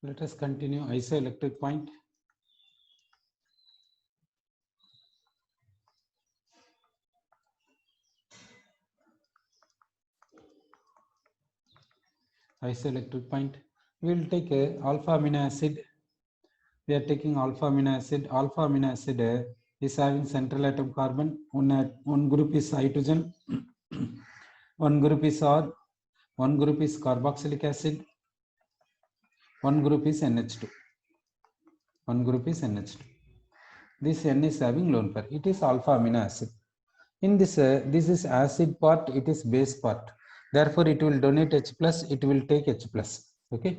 Let us continue isoelectric point. Isoelectric point. We will take a alpha amino acid. We are taking alpha amino acid. Alpha amino acid is having central atom carbon. One group is hydrogen, one group is R, one group is carboxylic acid, one group is NH2. One group is NH2. This N is having lone pair. It is alpha amino acid. In this, this is acid part, it is base part. Therefore, it will donate H plus, it will take H plus. Okay.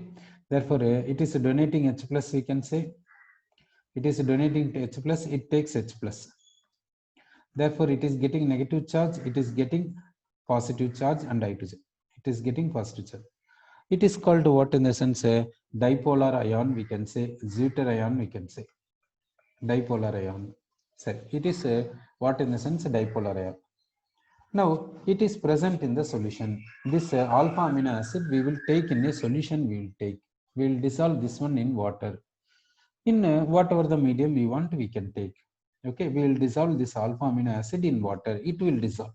Therefore, it is donating H plus, we can say. It is donating to H plus, it takes H plus. Therefore, it is getting negative charge, it is getting positive charge and hydrogen. It is getting positive charge. It is called what in the sense dipolar ion, we can say, Zwiter ion, we can say. Dipolar ion. So it is what in the sense dipolar ion. Now it is present in the solution. This alpha amino acid we will take in a solution. We will dissolve this one in water. In whatever the medium we want, we can take. Okay, we will dissolve this alpha amino acid in water. It will dissolve.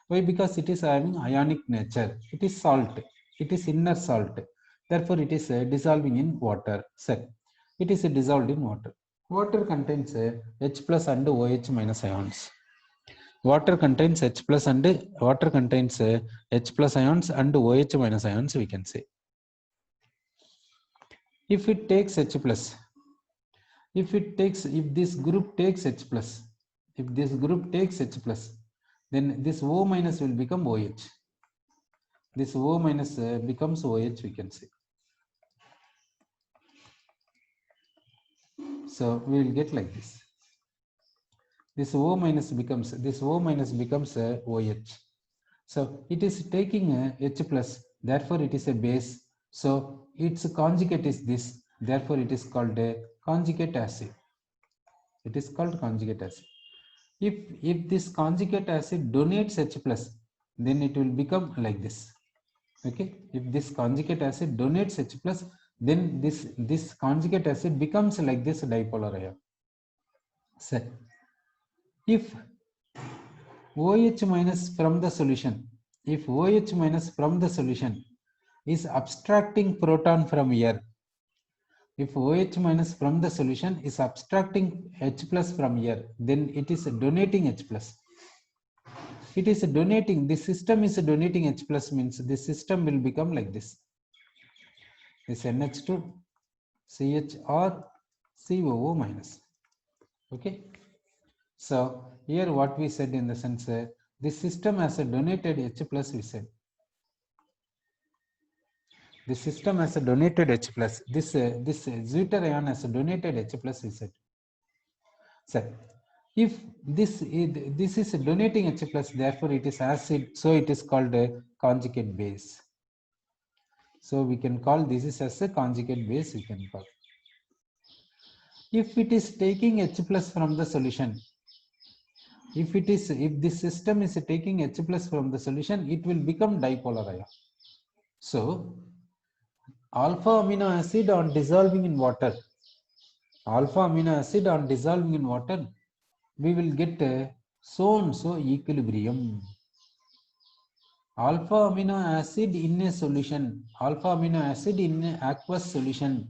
Why? Because it is having ionic nature. It is salt. It is inner salt. Therefore, it is dissolving in water. So it is dissolved in water. Water contains H plus and OH minus ions. Water contains H plus and water contains H plus ions and OH minus ions, we can say. If it takes H plus, if this group takes H plus, if this group takes H plus, then this O minus will become OH. This O minus becomes OH, we can say. So we will get like this. This O minus becomes OH. So it is taking H plus, therefore it is a base. So its conjugate is this, therefore it is called a conjugate acid. It is called conjugate acid. If this conjugate acid donates H plus, then it will become like this. Okay, if this conjugate acid donates H plus, then this conjugate acid becomes like this dipolar ion. So if OH minus from the solution, if OH minus from the solution is abstracting proton from here, if OH minus from the solution is abstracting H plus from here, then it is donating H plus. It is donating, this system is donating H plus, means this system will become like this. This NH2, CHR, COO minus. Okay. So here what we said in the sense, this system has a donated H plus, we said. The system has a donated H plus. This Zwiter ion has a donated H plus, we said. So if this is donating H plus, therefore it is acid, so it is called a conjugate base. So we can call this is as a conjugate base, we can call. If it is taking H plus from the solution, if this system is taking H plus from the solution, it will become dipolar ion. So alpha amino acid on dissolving in water, alpha amino acid on dissolving in water, we will get so-and-so equilibrium. Alpha amino acid in a solution, alpha amino acid in an aqueous solution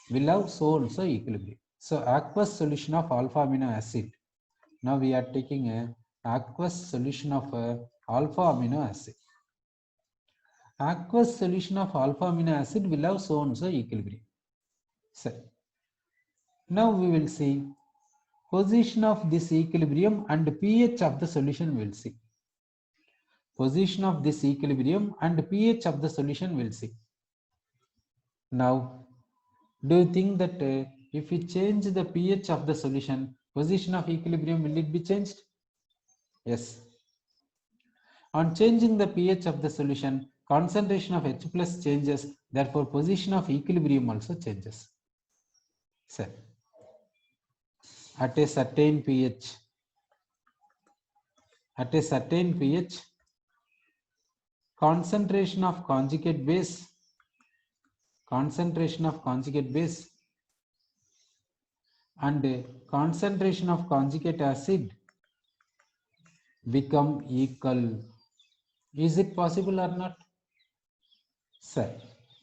will have so-and-so equilibrium. So aqueous solution of alpha amino acid. Now we are taking a aqueous solution of alpha amino acid. Aqueous solution of alpha amino acid will have so-and-so equilibrium. So now we will see position of this equilibrium and pH of the solution we will see. Position of this equilibrium and pH of the solution we will see. Now, do you think that if we change the pH of the solution, position of equilibrium, will it be changed? Yes. On changing the pH of the solution, concentration of H plus changes, therefore position of equilibrium also changes. So, at a certain pH, concentration of conjugate base concentration of conjugate base and concentration of conjugate acid become equal. Is it possible or not? Sir,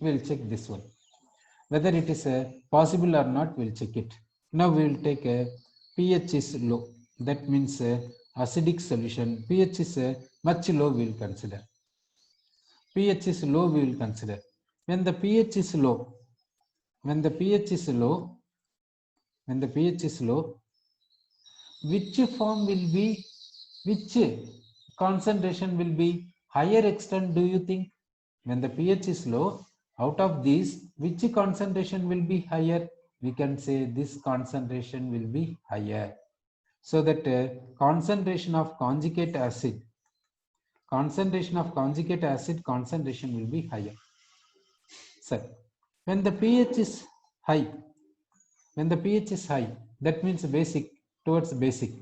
we'll check this one. Whether it is possible or not, we'll check it. Now we will take a pH is low. That means acidic solution. pH is much low, we will consider. pH is low, we will consider. When the pH is low, when the pH is low, which form will be, which concentration will be higher extent, do you think? When the pH is low, out of these, which concentration will be higher? We can say this concentration will be higher. So that concentration of conjugate acid concentration will be higher. So when the pH is high, that means basic towards basic.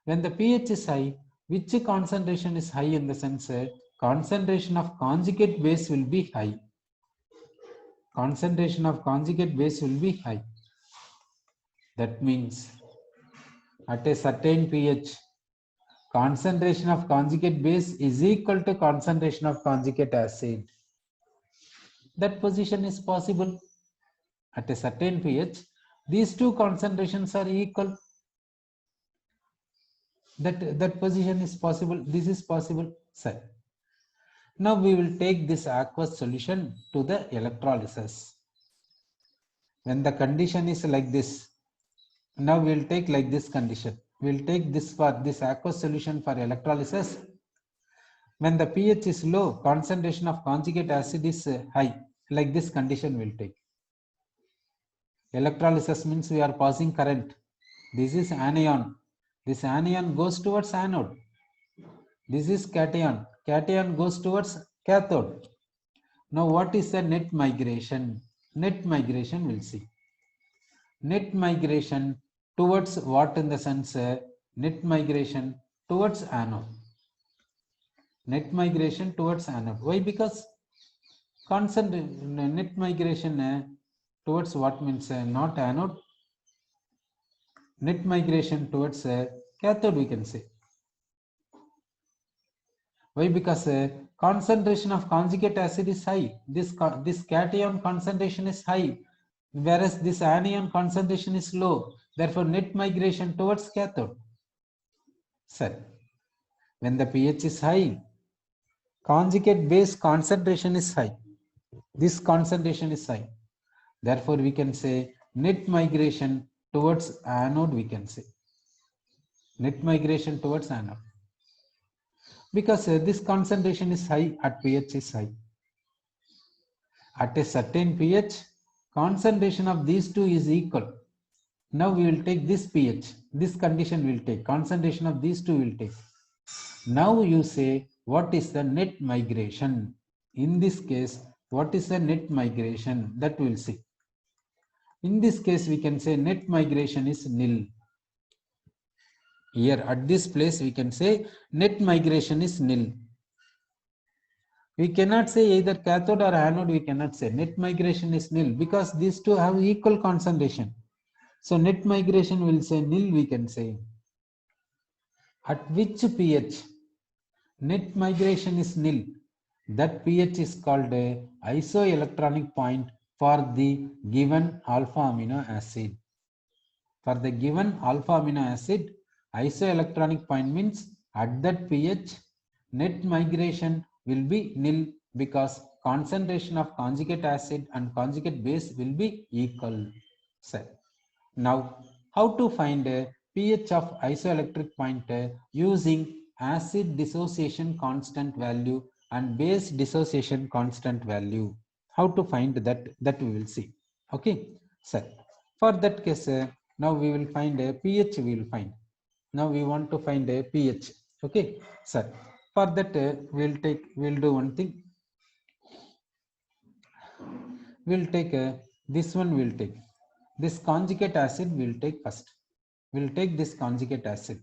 When the pH is high, which concentration is high in the sense concentration of conjugate base will be high. Concentration of conjugate base will be high. That means at a certain pH, concentration of conjugate base is equal to concentration of conjugate acid. That position is possible. At a certain pH, these two concentrations are equal. That position is possible. This is possible, sir. Now we will take this aqueous solution to the electrolysis. When the condition is like this, now we will take like this condition. We will take this for this aqueous solution for electrolysis. When the pH is low, concentration of conjugate acid is high. Like this condition we will take. Electrolysis means we are passing current. This is anion. This anion goes towards anode. This is cation. Cation goes towards cathode. Now what is the net migration? Net migration we'll see. Net migration towards what in the sense? Net migration towards anode. Net migration towards anode. Why? Because net migration towards what means not anode. Net migration towards cathode we can say. Why? Because concentration of conjugate acid is high. This cation concentration is high, whereas this anion concentration is low. Therefore, net migration towards cathode. Sir, when the pH is high, conjugate base concentration is high. This concentration is high. Therefore, we can say net migration towards anode. We can say net migration towards anode. Because this concentration is high at pH is high. At a certain pH, concentration of these two is equal. Now we will take this pH, this condition will take, concentration of these two will take. Now you say, what is the net migration? In this case, what is the net migration? That we will see. In this case, we can say net migration is nil. Here at this place, we can say net migration is nil. We cannot say either cathode or anode, we cannot say. Net migration is nil because these two have equal concentration. So net migration will say nil, we can say. At which pH net migration is nil? That pH is called a isoelectronic point for the given alpha amino acid. For the given alpha amino acid, isoelectronic point means at that pH, net migration will be nil because concentration of conjugate acid and conjugate base will be equal. So, now, how to find a pH of isoelectric point using acid dissociation constant value and base dissociation constant value? How to find that we will see. Okay, so for that case, now we will find a pH. We will find. Now we want to find a pH. Okay, sir. For that, we'll do one thing. We'll take this one. We'll take this conjugate acid. We'll take first. We'll take this conjugate acid.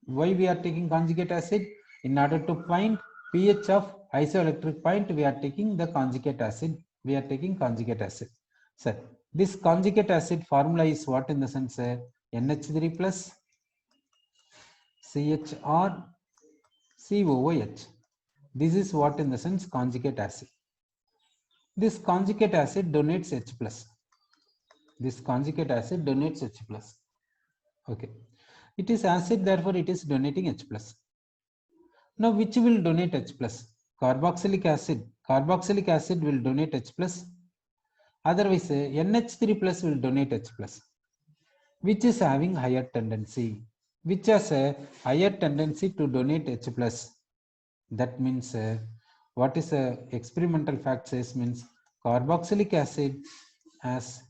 Why we are taking conjugate acid? In order to find pH of isoelectric point, we are taking the conjugate acid. We are taking conjugate acid. So this conjugate acid formula is what in the sense NH3 plus CHR COOH. This is what in the sense conjugate acid. This conjugate acid donates H plus. This conjugate acid donates H plus. Okay. It is acid, therefore it is donating H plus. Now which will donate H plus? Carboxylic acid. Carboxylic acid will donate H plus. Otherwise NH3 plus will donate H plus. Which is having higher tendency? Which has a higher tendency to donate H plus? That means what is a experimental fact says means carboxylic acid has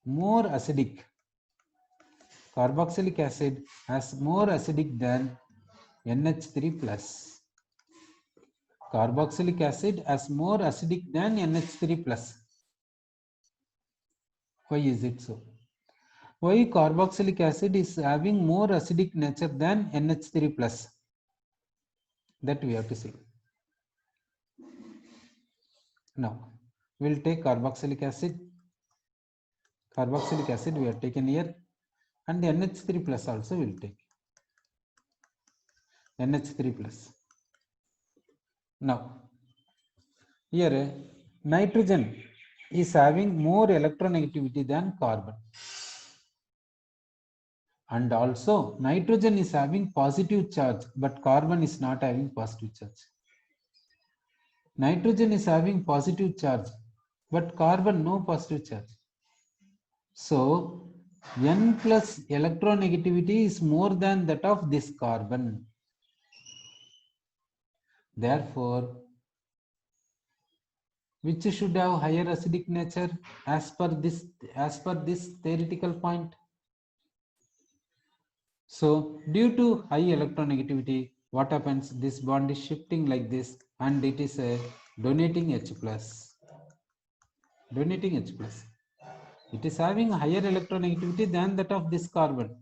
more acidic. Carboxylic acid has more acidic than NH3 plus. Carboxylic acid has more acidic than NH3 plus. Why is it so? Why carboxylic acid is having more acidic nature than NH3 plus? That we have to see. Now, we will take carboxylic acid. Carboxylic acid we have taken here, and NH3 plus also we will take. NH3 plus. Now, here nitrogen is having more electronegativity than carbon. And also nitrogen is having positive charge, but carbon is not having positive charge. Nitrogen is having positive charge, but carbon no positive charge. So N plus electronegativity is more than that of this carbon. Therefore, which should have higher acidic nature as per this theoretical point? So due to high electronegativity, what happens? This bond is shifting like this, and it is donating H plus. Donating H plus. It is having higher electronegativity than that of this carbon.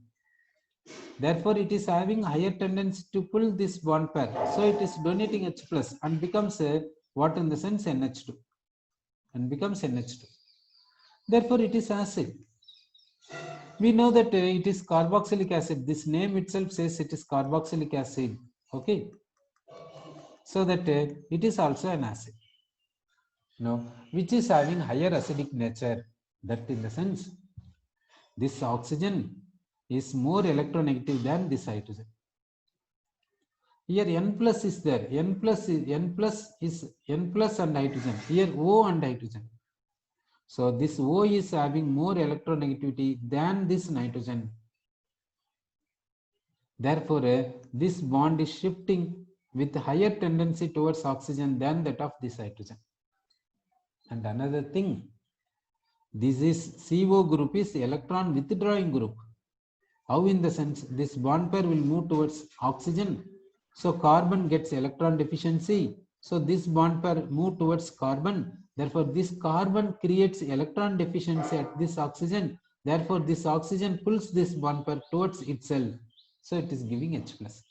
Therefore, it is having higher tendency to pull this bond pair. So it is donating H plus and becomes what in the sense NH2, and becomes NH2. Therefore, it is acid. We know that it is carboxylic acid. This name itself says it is carboxylic acid. Okay. So that it is also an acid. Now, which is having higher acidic nature. That in the sense, this oxygen is more electronegative than this hydrogen. Here N plus is there. N plus and hydrogen. Here O and hydrogen. So this O is having more electronegativity than this nitrogen. Therefore, this bond is shifting with higher tendency towards oxygen than that of this hydrogen. And another thing, this is CO group is electron withdrawing group. How in the sense this bond pair will move towards oxygen. So carbon gets electron deficiency. So this bond pair move towards carbon. Therefore, this carbon creates electron deficiency at this oxygen. Therefore, this oxygen pulls this bond pair towards itself. So it is giving H plus.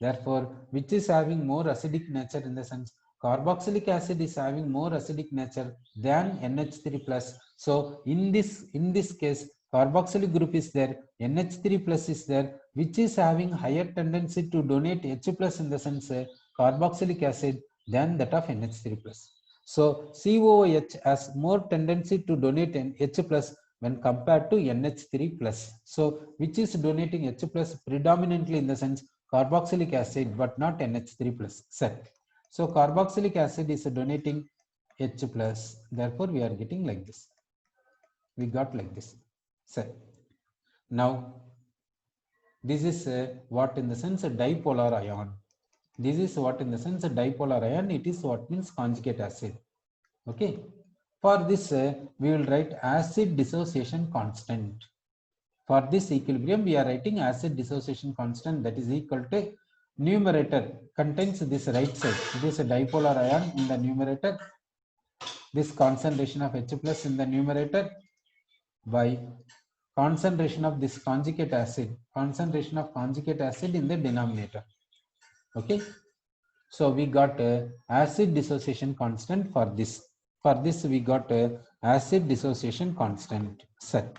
Therefore, which is having more acidic nature in the sense carboxylic acid is having more acidic nature than NH3 plus. So in this case, carboxylic group is there, NH3 plus is there, which is having higher tendency to donate H plus in the sense carboxylic acid than that of NH3 plus. So COOH has more tendency to donate an H plus when compared to NH3 plus. So which is donating H plus predominantly in the sense carboxylic acid, but not NH3 plus. Set. So carboxylic acid is donating H plus. Therefore, we are getting like this. We got like this. Set. Now, this is what in the sense a dipolar ion. This is what in the sense a dipolar ion. It is what means conjugate acid. Okay. For this, we will write acid dissociation constant. For this equilibrium, we are writing acid dissociation constant, that is equal to numerator contains this right side. It is a dipolar ion in the numerator. This concentration of H plus in the numerator by concentration of this conjugate acid in the denominator. Okay. So we got a acid dissociation constant for this. For this we got a acid dissociation constant. Sir.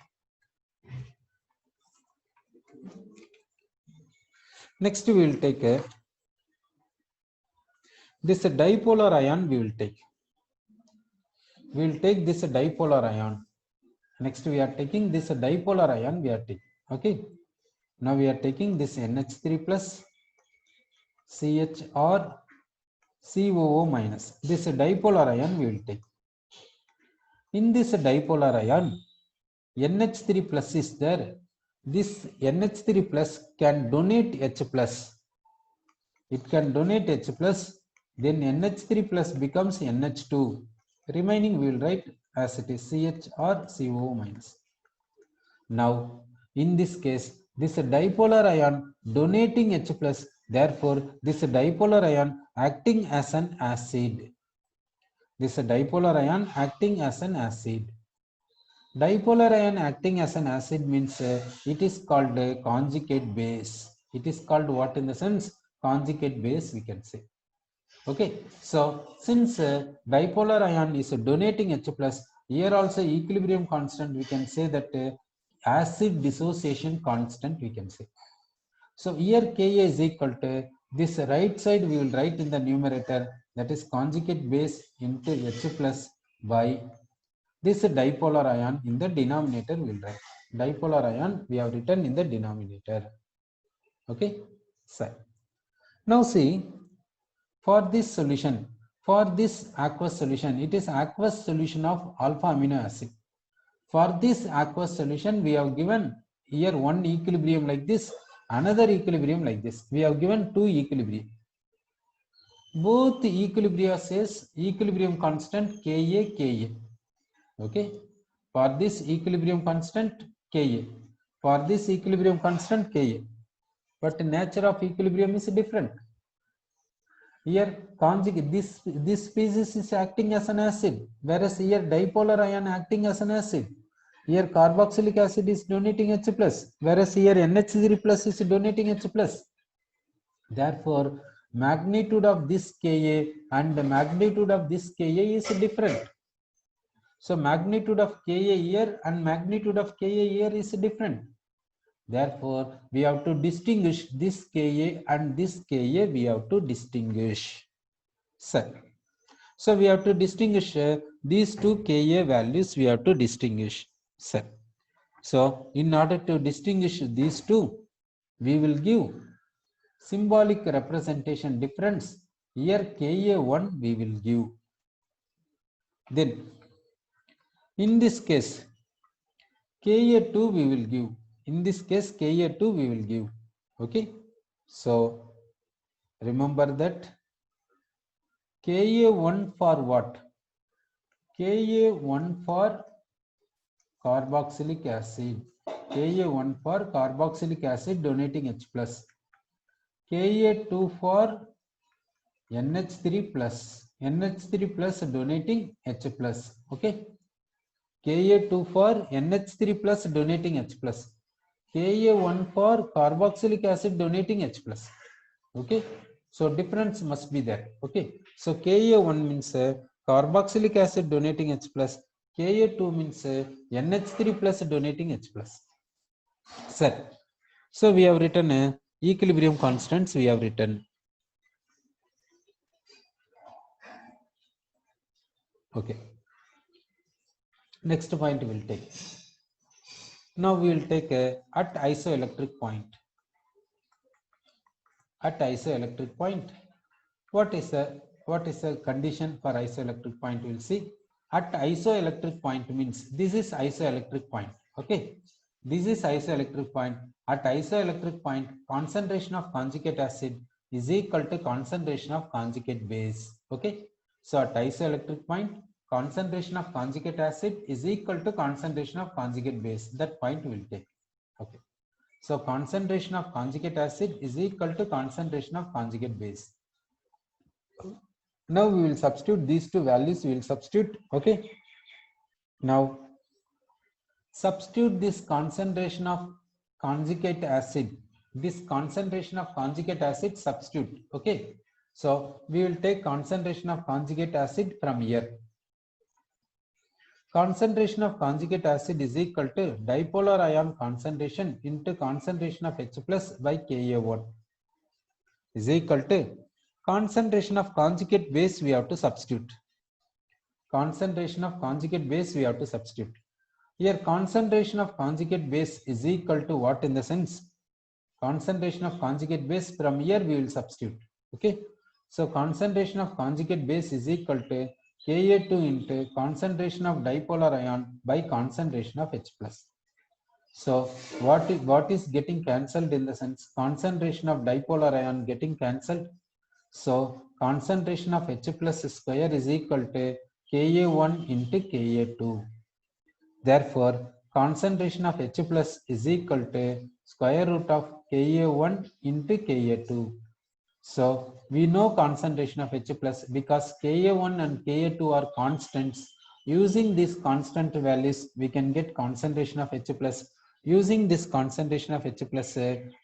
Next we will take this dipolar ion. We will take this dipolar ion. Next we are taking this dipolar ion. We are taking. Okay. Now we are taking this NH3 plus CH or COO minus. This dipolar ion we will take. In this dipolar ion, NH3 plus is there. This NH3 plus can donate H plus. It can donate H plus. Then NH3 plus becomes NH2. Remaining we will write as it is CH or COO minus. Now, in this case, this dipolar ion donating H plus. Therefore, this dipolar ion acting as an acid. This dipolar ion acting as an acid. Dipolar ion acting as an acid means it is called a conjugate base. It is called what in the sense? Conjugate base we can say. Okay, so since dipolar ion is donating H plus, here also equilibrium constant we can say that acid dissociation constant we can say. So here Ka is equal to this right side we will write in the numerator, that is conjugate base into H plus by this dipolar ion in the denominator we will write. Dipolar ion we have written in the denominator. Okay, so now see, for this solution, for this aqueous solution, it is aqueous solution of alpha amino acid. For this aqueous solution, we have given here one equilibrium like this, another equilibrium like this. We have given two equilibrium. Both equilibria says equilibrium constant Ka, Ka. Okay. For this equilibrium constant Ka. For this equilibrium constant Ka. But nature of equilibrium is different. Here conjugate this species is acting as an acid, whereas here dipolar ion acting as an acid. Here carboxylic acid is donating H plus, whereas here NH3 plus is donating H plus. Therefore, magnitude of this Ka and the magnitude of this Ka is different. So magnitude of Ka here and magnitude of Ka here is different. Therefore, we have to distinguish this Ka and this Ka, we have to distinguish. So we have to distinguish these two Ka values, we have to distinguish. So in order to distinguish these two, we will give symbolic representation difference. Here Ka1 we will give. Then in this case, Ka2 we will give. In this case, Ka2 we will give. Okay. So remember that Ka1 for what? Ka1 for carboxylic acid. Ka1 for carboxylic acid donating H plus. Ka2 for NH3 plus. NH3 plus donating H plus. Okay. Ka2 for NH3 plus donating H plus. Ka1 for carboxylic acid donating H plus. Okay. So difference must be there. Okay. So Ka1 means carboxylic acid donating H plus. Ka2 means NH3 plus donating H plus. Sir. So we have written equilibrium constants. We have written. Okay. Next point we will take. Now we will take at isoelectric point. At isoelectric point, what is a condition for isoelectric point? We will see. At isoelectric point means this is isoelectric point. Okay, this is isoelectric point. At isoelectric point, concentration of conjugate acid is equal to concentration of conjugate base. Okay, so at isoelectric point, concentration of conjugate acid is equal to concentration of conjugate base. That point we will take. Okay. So concentration of conjugate acid is equal to concentration of conjugate base. Now we will substitute these two values. We will substitute. Okay. Now substitute this concentration of conjugate acid. This concentration of conjugate acid substitute. Okay. So we will take concentration of conjugate acid from here. concentration of conjugate acid is equal to dipolar ion concentration into concentration of H plus by Ka1 is equal to concentration of conjugate base we have to substitute. Concentration of conjugate base we have to substitute. Here concentration of conjugate base is equal to what in the sense? Concentration of conjugate base from here we will substitute. Okay. So concentration of conjugate base is equal to Ka2 into concentration of dipolar ion by concentration of H plus. So what is getting cancelled in the sense? Concentration of dipolar ion getting cancelled. So concentration of H plus square is equal to Ka1 into Ka2. Therefore, concentration of H plus is equal to square root of Ka1 into Ka2. So we know concentration of H plus because Ka1 and Ka2 are constants. Using these constant values, we can get concentration of H plus. Using this concentration of H plus,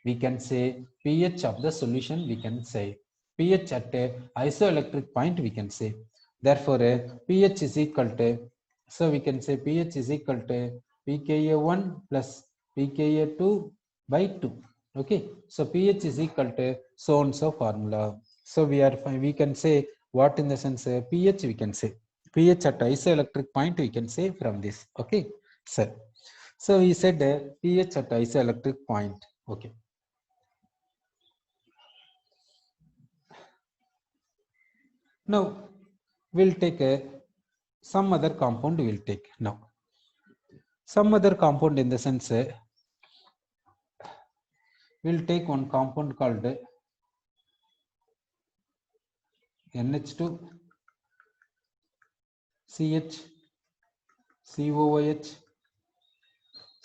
we can say pH of the solution, we can say pH at a isoelectric point, we can say. Therefore, pH is equal to, so we can say pH is equal to pKa1 plus pKa2 by 2. Okay, so pH is equal to so and so formula. So we can say what in the sense pH we can say pH at isoelectric point we can say from this. Okay, so we said pH at isoelectric point. Okay. Now we'll take some other compound. We'll take now some other compound in the sense we'll take one compound called NH2 CH COOH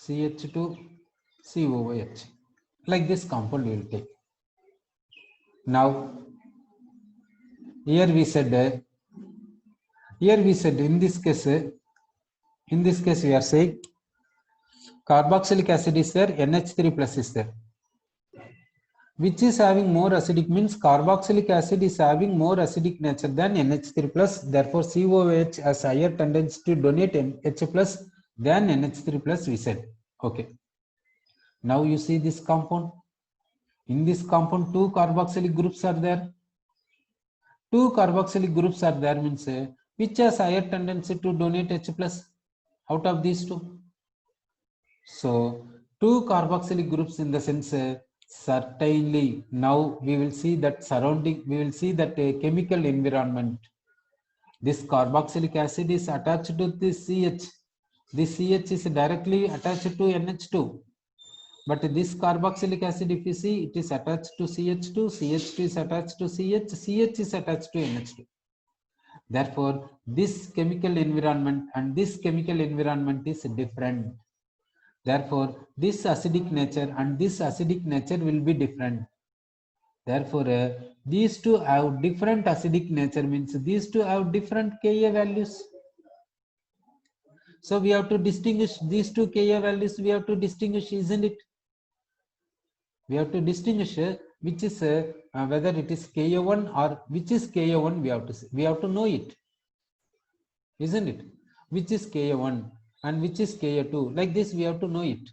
CH2 COOH. Like this compound we will take. Now here we said in this case we are saying carboxylic acid is there, NH3 plus is there. Which is having more acidic means carboxylic acid is having more acidic nature than NH3 plus. Therefore, COOH has higher tendency to donate H plus than NH3 plus, we said. Okay. Now you see this compound. In this compound, 2 carboxylic groups are there. 2 carboxylic groups are there means which has higher tendency to donate H plus out of these 2. So 2 carboxylic groups in the sense certainly now we will see that chemical environment. This carboxylic acid is attached to this CH. This CH is directly attached to NH2. But this carboxylic acid, if you see, it is attached to CH2, CH2 is attached to CH, CH is attached to NH2. Therefore, this chemical environment and this chemical environment is different. Therefore, this acidic nature and this acidic nature will be different. Therefore, these 2 have different acidic nature means these 2 have different Ka values. So we have to distinguish these 2 Ka values. We have to distinguish, isn't it? We have to distinguish which is whether it is Ka1 or which is Ka1. We have to know it, isn't it? Which is Ka1 and which is Ka2. Like this, we have to know it.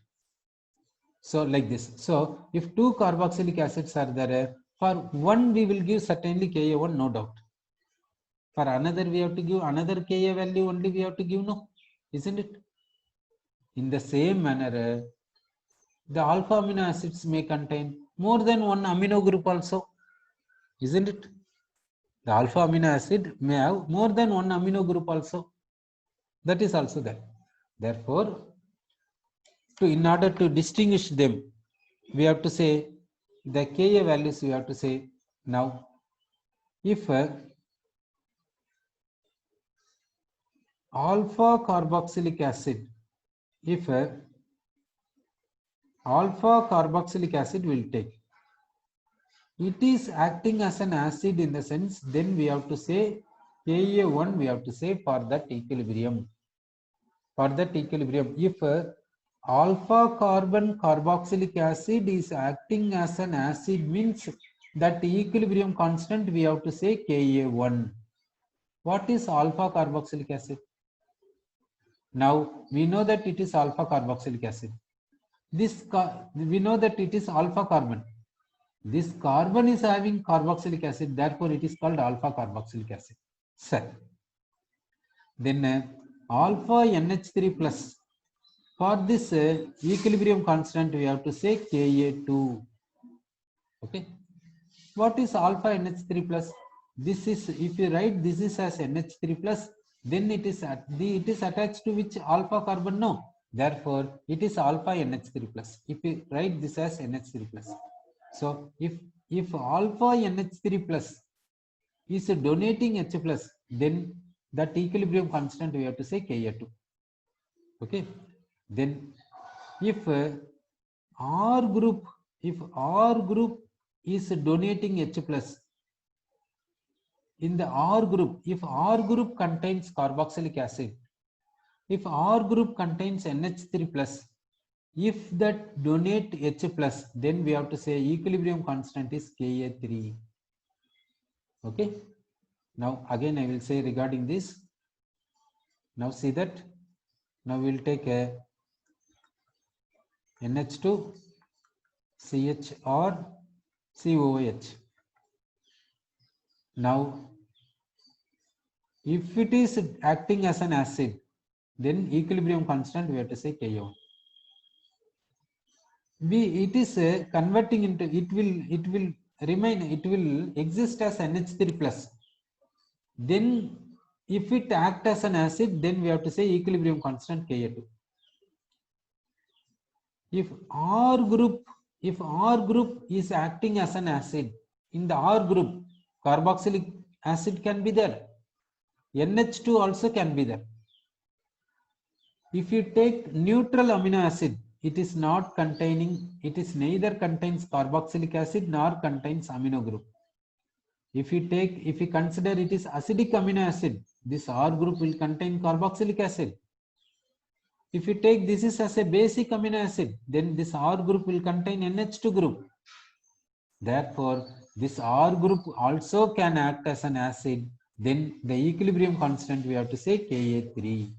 So like this. So if 2 carboxylic acids are there, for one we will give certainly Ka1, no doubt. For another we have to give another Ka value only. We have to give no, isn't it? In the same manner, the alpha amino acids may contain more than one amino group also, isn't it? The alpha amino acid may have more than one amino group also. That is also there. Therefore, in order to distinguish them, we have to say the Ka values. We have to say now, if alpha carboxylic acid, if alpha carboxylic acid will take, it is acting as an acid in the sense, then we have to say Ka1, we have to say for that equilibrium. For that equilibrium, if alpha carbon carboxylic acid is acting as an acid means that equilibrium constant we have to say Ka1. What is alpha carboxylic acid? Now we know that it is alpha carboxylic acid. We know that it is alpha carbon. This carbon is having carboxylic acid, therefore it is called alpha carboxylic acid. Sir. Then alpha NH3 plus. For this equilibrium constant, we have to say Ka2. Okay. What is alpha NH3 plus? This is, if you write this is as NH3 plus, then it is attached to which alpha carbon? No. Therefore, it is alpha NH3 plus. If you write this as NH3 plus. So if alpha NH3 plus is donating H plus, then that equilibrium constant we have to say Ka2. Okay. Then if R group is donating H plus, in the R group, if R group contains carboxylic acid, if R group contains NH3 plus, if that donate H plus, then we have to say equilibrium constant is Ka3. Okay. Now again I will say regarding this. Now see that. Now we will take a NH2 CH or COOH. Now if it is acting as an acid, then equilibrium constant we have to say Ka1. It is converting into, it will remain, it will exist as NH3 plus. Then if it act as an acid, then we have to say equilibrium constant Ka2. If R group is acting as an acid, in the R group carboxylic acid can be there, NH2 also can be there. If you take neutral amino acid, it is not containing, it is neither contains carboxylic acid nor contains amino group. If you consider it is acidic amino acid, this R group will contain carboxylic acid. If you take this is as a basic amino acid, then this R group will contain NH2 group. Therefore, this R group also can act as an acid. Then the equilibrium constant we have to say Ka3.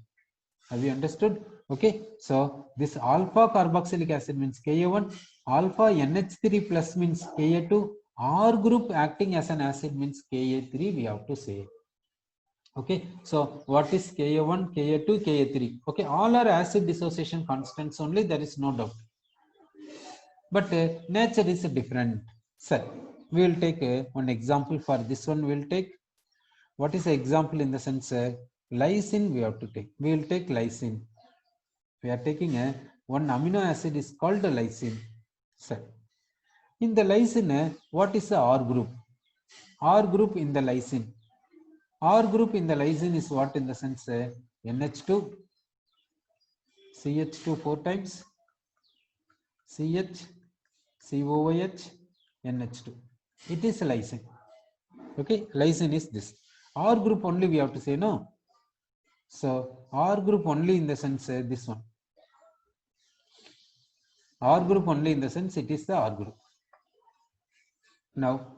Have you understood? Okay. So this alpha carboxylic acid means Ka1, alpha NH3 plus means Ka2, R group acting as an acid means Ka3 we have to say. Okay. So what is Ka1, Ka2, Ka3? Okay. All are acid dissociation constants only, there is no doubt. But nature is different. Sir, we will take one example for this one. We will take, what is the example in the sense lysine we have to take. We will take lysine. We are taking one amino acid is called lysine. Sir, in the lysine, what is the R group? R group in the lysine. R group in the lysine is what in the sense NH2, CH2 4 times, CH, COOH, NH2. It is lysine. Okay, lysine is this. R group only we have to say, no. So R group only in the sense this one. R group only in the sense it is the R group. Now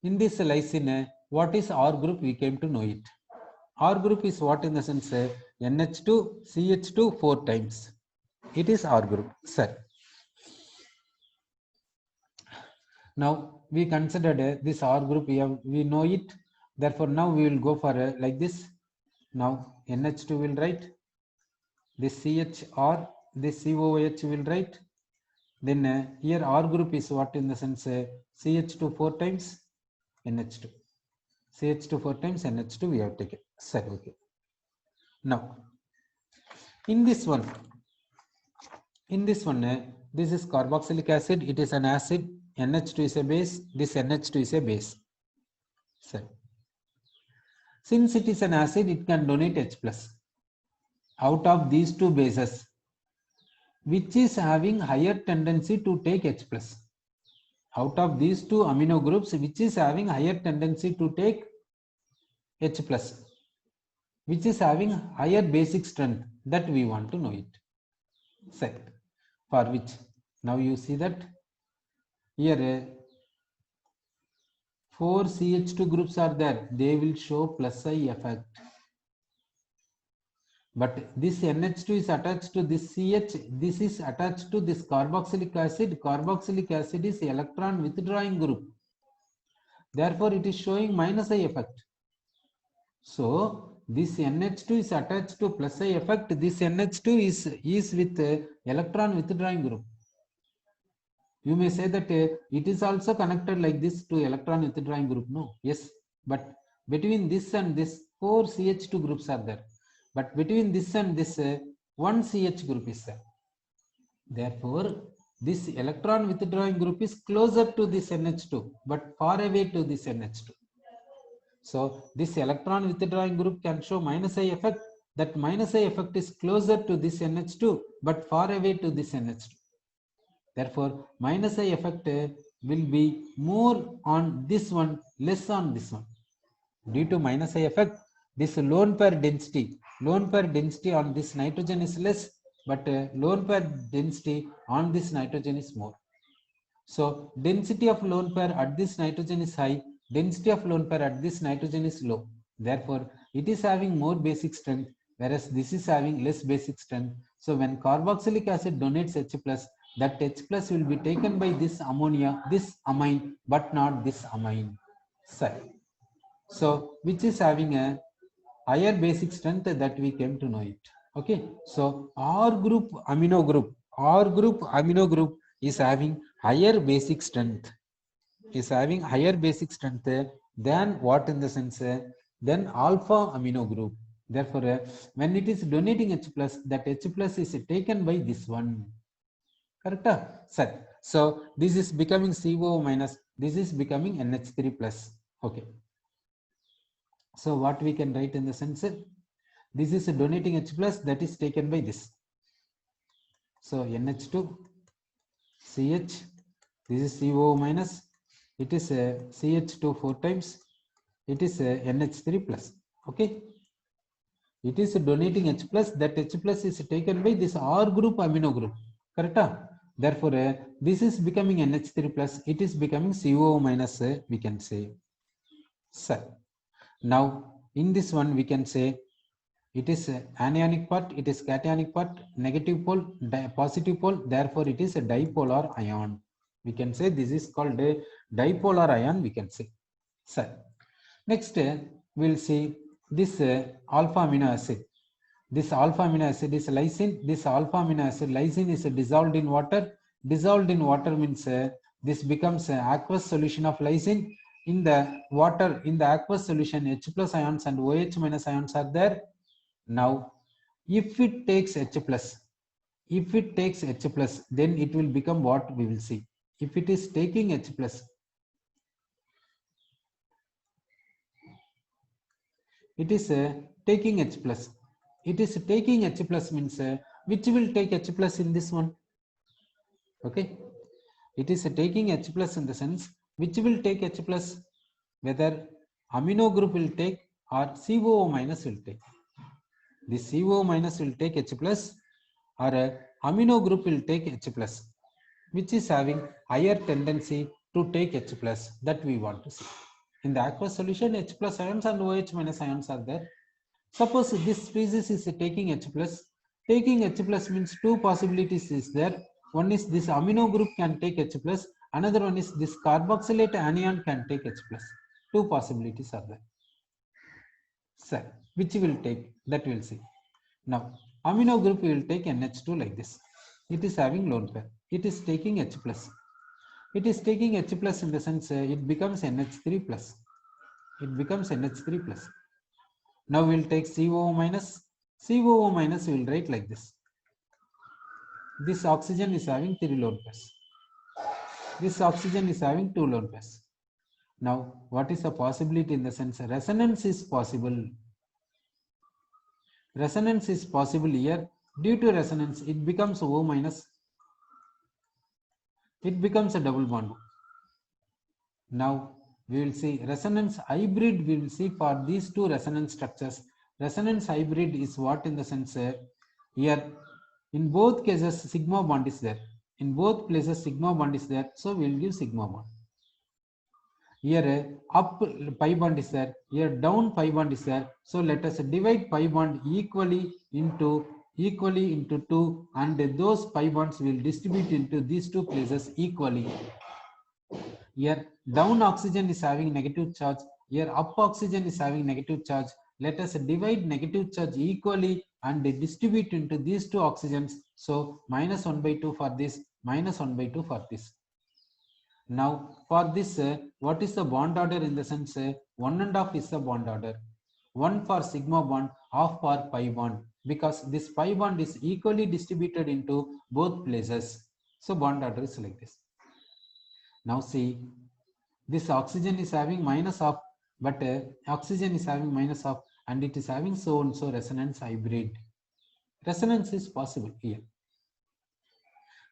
in this lysine, what is R group? We came to know it. R group is what in the sense NH2, CH2 4 times. It is R group, sir. Now we considered this R group, we know it. Therefore, now we will go for like this. Now NH2 will write, this CHR, this COOH will write. Then here R group is what in the sense CH2 4 times NH2. CH2 4 times NH2 we have taken. Sir, okay. Now in this one, this is carboxylic acid. It is an acid. NH2 is a base. This NH2 is a base. Sir, since it is an acid, it can donate H plus. Out of these two bases, which is having higher tendency to take H plus? Out of these two amino groups, which is having higher tendency to take H plus, which is having higher basic strength, that we want to know it. Set for which, now you see that here 4 CH2 groups are there, they will show plus I effect. But this NH2 is attached to this CH, this is attached to this carboxylic acid. Carboxylic acid is electron withdrawing group. Therefore, it is showing minus I effect. So, this NH2 is attached to plus I effect. This NH2 is with electron withdrawing group. You may say that it is also connected like this to electron withdrawing group. No, yes, but between this and this 4 CH2 groups are there. But between this and this, one CH group is there. Therefore, this electron withdrawing group is closer to this NH2, but far away to this NH2. So, this electron withdrawing group can show minus I effect. That minus I effect is closer to this NH2, but far away to this NH2. Therefore, minus I effect will be more on this one, less on this one. Due to minus I effect, this lone pair density on this nitrogen is less, but lone pair density on this nitrogen is more. So density of lone pair at this nitrogen is high, density of lone pair at this nitrogen is low. Therefore, it is having more basic strength, whereas this is having less basic strength. So when carboxylic acid donates H+, that H+ will be taken by this ammonia, this amine, but not this amine side. So which is having a higher basic strength that we came to know it. Okay, so R group amino group is having higher basic strength, than what, in the sense than alpha amino group. Therefore, when it is donating H+, that H+ is taken by this one. Correct? Sir. So this is becoming CO minus, this is becoming NH3 plus. Okay. So what we can write in the sense, this is a donating H+, that is taken by this. So NH2 CH, this is CO minus, it is a CH2 4 times, it is a NH3 plus. Okay, it is a donating H+, that H+ is taken by this R group amino group. Correct? Therefore, this is becoming NH3 plus, it is becoming CO minus, we can say. Sir. Now, in this one, we can say it is anionic part, it is cationic part, negative pole, positive pole, therefore it is a dipolar ion. We can say this is called a dipolar ion, we can say. So, next we'll see this alpha amino acid. This alpha amino acid is lysine. This alpha amino acid, lysine, is dissolved in water. Dissolved in water means this becomes an aqueous solution of lysine. In the water, in the aqueous solution, H+ ions and OH- ions are there. Now, if it takes H+, then it will become what we will see. If it is taking H+, it is taking H+. It is taking H+ means which will take H+ in this one. Okay, it is taking H+ in the sense which will take H+, whether amino group will take or COO minus will take. The CO minus will take H+, or amino group will take H+, which is having higher tendency to take H+. That we want to see. In the aqueous solution, H+ ions and OH- ions are there. Suppose this species is taking H+. Taking H+ means two possibilities is there. One is this amino group can take H+. Another one is this carboxylate anion can take H+. Two possibilities are there. So, which will take, that we'll see. Now, amino group will take NH2 like this. It is having lone pair. It is taking H+. It is taking H+ in the sense it becomes NH3 plus. It becomes NH3 plus. Now we'll take COO minus. COO minus we will write like this. This oxygen is having 3 lone pairs. This oxygen is having 2 lone pairs. Now, what is the possibility in the sense? Resonance is possible. Resonance is possible here. Due to resonance, it becomes O minus. It becomes a double bond. Now, we will see resonance hybrid. We will see for these two resonance structures. Resonance hybrid is what in the sense here in both cases sigma bond is there. In both places sigma bond is there. So we will give sigma bond. Here up pi bond is there, here down pi bond is there. So let us divide pi bond equally into 2, and those pi bonds will distribute into these two places equally. Here down oxygen is having negative charge, here up oxygen is having negative charge. Let us divide negative charge equally and distribute into these two oxygens. So minus 1/2 for this, minus 1/2 for this. Now for this, what is the bond order? In the sense 1.5 is the bond order. 1 for sigma bond, half for pi bond, because this pi bond is equally distributed into both places. So bond order is like this. Now see, this oxygen is having minus half, but oxygen is having minus half, and it is having so and so resonance hybrid. Resonance is possible here.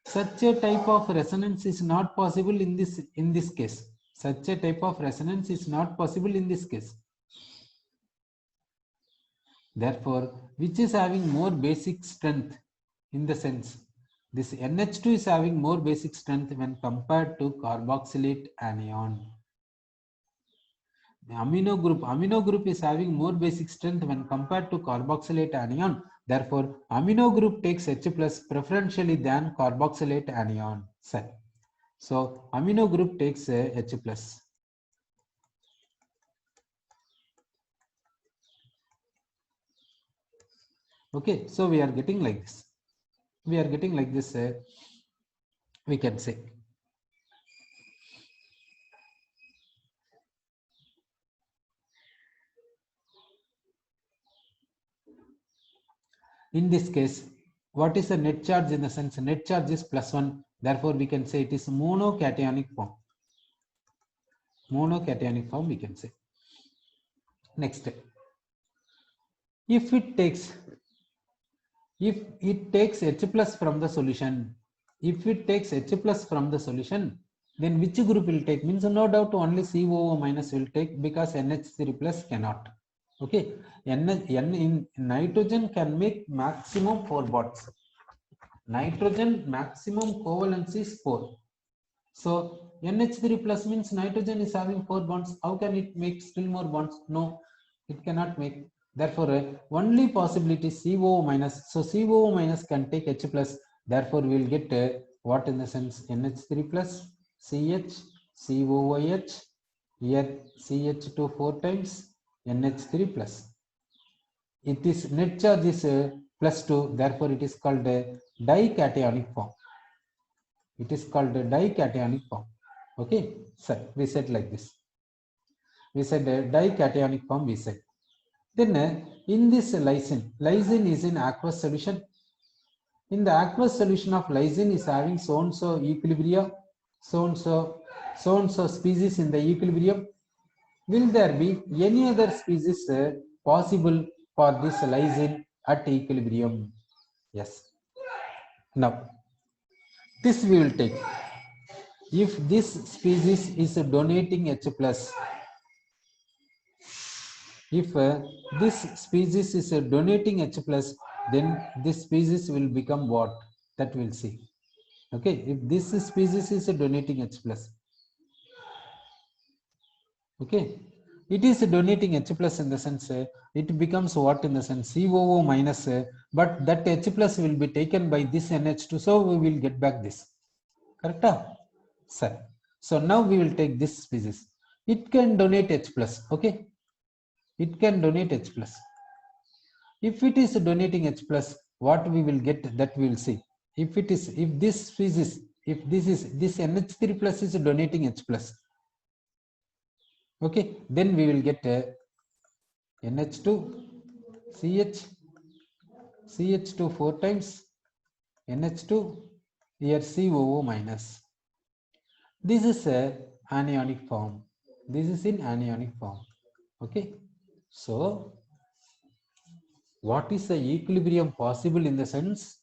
Such a type of resonance is not possible in this case. Such a type of resonance is not possible in this case. Therefore, which is having more basic strength? In the sense, this NH2 is having more basic strength when compared to carboxylate anion. The amino group is having more basic strength when compared to carboxylate anion. Therefore, amino group takes H plus preferentially than carboxylate anion. So amino group takes H plus. Okay, so we are getting like this. We are getting like this. We can say. In this case, what is the net charge? In the sense, net charge is +1. Therefore, we can say it is monocationic form. Monocationic form, we can say. Next, if it takes H plus from the solution, then which group will take? Means no doubt only COO minus will take, because NH3 plus cannot. Okay, in nitrogen can make maximum 4 bonds. Nitrogen maximum covalency is 4. So NH3 plus means nitrogen is having 4 bonds. How can it make still more bonds? No, it cannot make. Therefore, only possibility COO minus. So COO minus can take H plus. Therefore, we will get what in the sense NH3 plus CH COOH. Here CH2 4 times NH3 plus. It is net charge is +2. Therefore, it is called a dicationic form. It is called a dicationic form. Okay, so we said like this. We said a dicationic form. We said. Then in this lysine is in aqueous solution. In the aqueous solution of lysine is having so and so equilibrium, so and so species in the equilibrium. Will there be any other species possible for this lysine at equilibrium? Yes. Now, this we will take. If this species is donating H plus, if this species is donating H plus, then this species will become what? That we'll see. Okay, if this species is donating H plus, okay, it is donating H plus in the sense it becomes what in the sense COO minus, but that H plus will be taken by this NH2, so we will get back this. Correct? Sir. So now we will take this species. It can donate H plus. Okay, it can donate H plus. If it is donating H plus, what we will get, that we will see. If this species, if this NH3 plus is donating H plus, okay, then we will get NH2 CH2 4 times NH2, here COO minus. This is a anionic form. This is in anionic form. Okay, so what is the equilibrium possible in the sense?